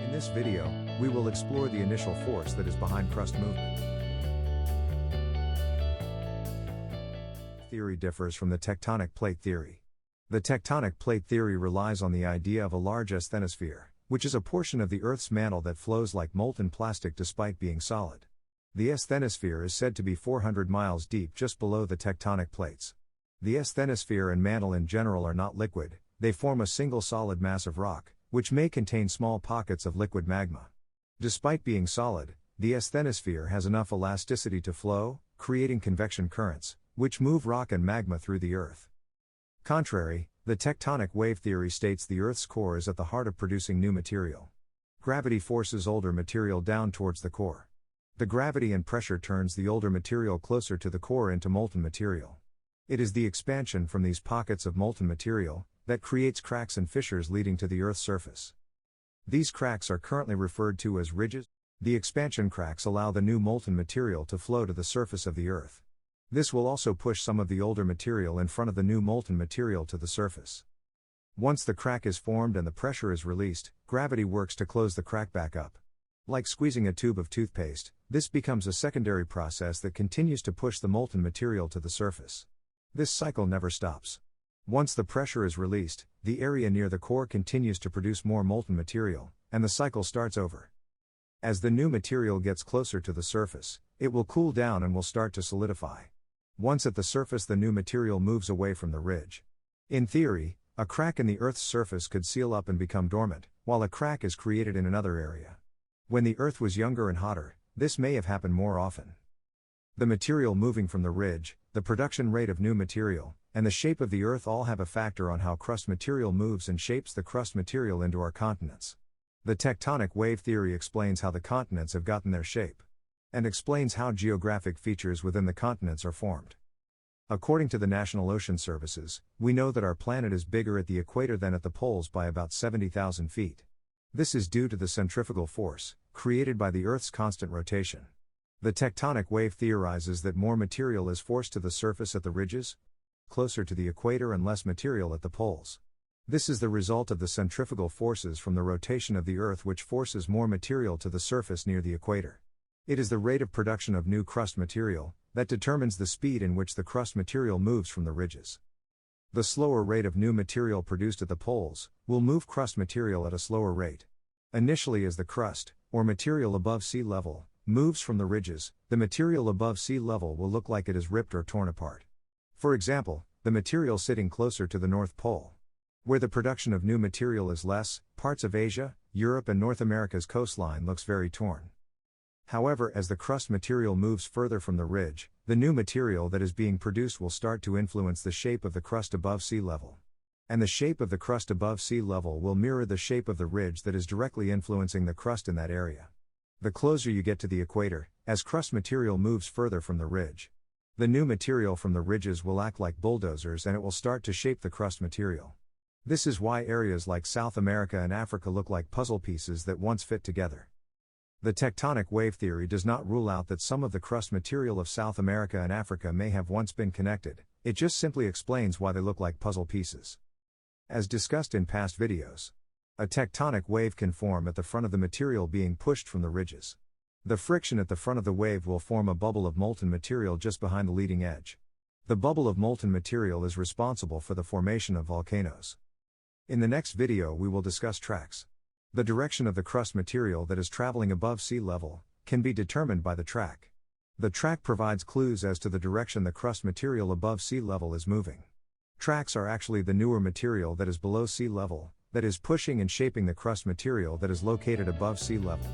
In this video, we will explore the initial force that is behind crust movement. Theory differs from the tectonic plate theory. The tectonic plate theory relies on the idea of a large asthenosphere, which is a portion of the Earth's mantle that flows like molten plastic despite being solid. The asthenosphere is said to be 400 miles deep just below the tectonic plates. The asthenosphere and mantle in general are not liquid, they form a single solid mass of rock, which may contain small pockets of liquid magma. Despite being solid, the asthenosphere has enough elasticity to flow, creating convection currents, which move rock and magma through the Earth. Contrary, the tectonic wave theory states the Earth's core is at the heart of producing new material. Gravity forces older material down towards the core. The gravity and pressure turns the older material closer to the core into molten material. It is the expansion from these pockets of molten material that creates cracks and fissures leading to the Earth's surface. These cracks are currently referred to as ridges. The expansion cracks allow the new molten material to flow to the surface of the Earth. This will also push some of the older material in front of the new molten material to the surface. Once the crack is formed and the pressure is released, gravity works to close the crack back up. Like squeezing a tube of toothpaste, this becomes a secondary process that continues to push the molten material to the surface. This cycle never stops. Once the pressure is released, the area near the core continues to produce more molten material, and the cycle starts over. As the new material gets closer to the surface, it will cool down and will start to solidify. Once at the surface, the new material moves away from the ridge. In theory, a crack in the Earth's surface could seal up and become dormant, while a crack is created in another area. When the Earth was younger and hotter, this may have happened more often. The material moving from the ridge, the production rate of new material, and the shape of the Earth all have a factor on how crust material moves and shapes the crust material into our continents. The tectonic wave theory explains how the continents have gotten their shape, and explains how geographic features within the continents are formed. According to the National Ocean Services, we know that our planet is bigger at the equator than at the poles by about 70,000 feet. This is due to the centrifugal force, created by the Earth's constant rotation. The tectonic wave theorizes that more material is forced to the surface at the ridges, closer to the equator, and less material at the poles. This is the result of the centrifugal forces from the rotation of the Earth, which forces more material to the surface near the equator. It is the rate of production of new crust material that determines the speed in which the crust material moves from the ridges. The slower rate of new material produced at the poles will move crust material at a slower rate. Initially, as the crust, or material above sea level, moves from the ridges, the material above sea level will look like it is ripped or torn apart. For example, the material sitting closer to the North Pole, where the production of new material is less, parts of Asia, Europe, and North America's coastline looks very torn. However, as the crust material moves further from the ridge, the new material that is being produced will start to influence the shape of the crust above sea level. And the shape of the crust above sea level will mirror the shape of the ridge that is directly influencing the crust in that area. The closer you get to the equator, as crust material moves further from the ridge, the new material from the ridges will act like bulldozers and it will start to shape the crust material. This is why areas like South America and Africa look like puzzle pieces that once fit together. The tectonic wave theory does not rule out that some of the crust material of South America and Africa may have once been connected, it just simply explains why they look like puzzle pieces. As discussed in past videos, a tectonic wave can form at the front of the material being pushed from the ridges. The friction at the front of the wave will form a bubble of molten material just behind the leading edge. The bubble of molten material is responsible for the formation of volcanoes. In the next video we will discuss tracks. The direction of the crust material that is traveling above sea level can be determined by the track. The track provides clues as to the direction the crust material above sea level is moving. Tracks are actually the newer material that is below sea level, that is pushing and shaping the crust material that is located above sea level.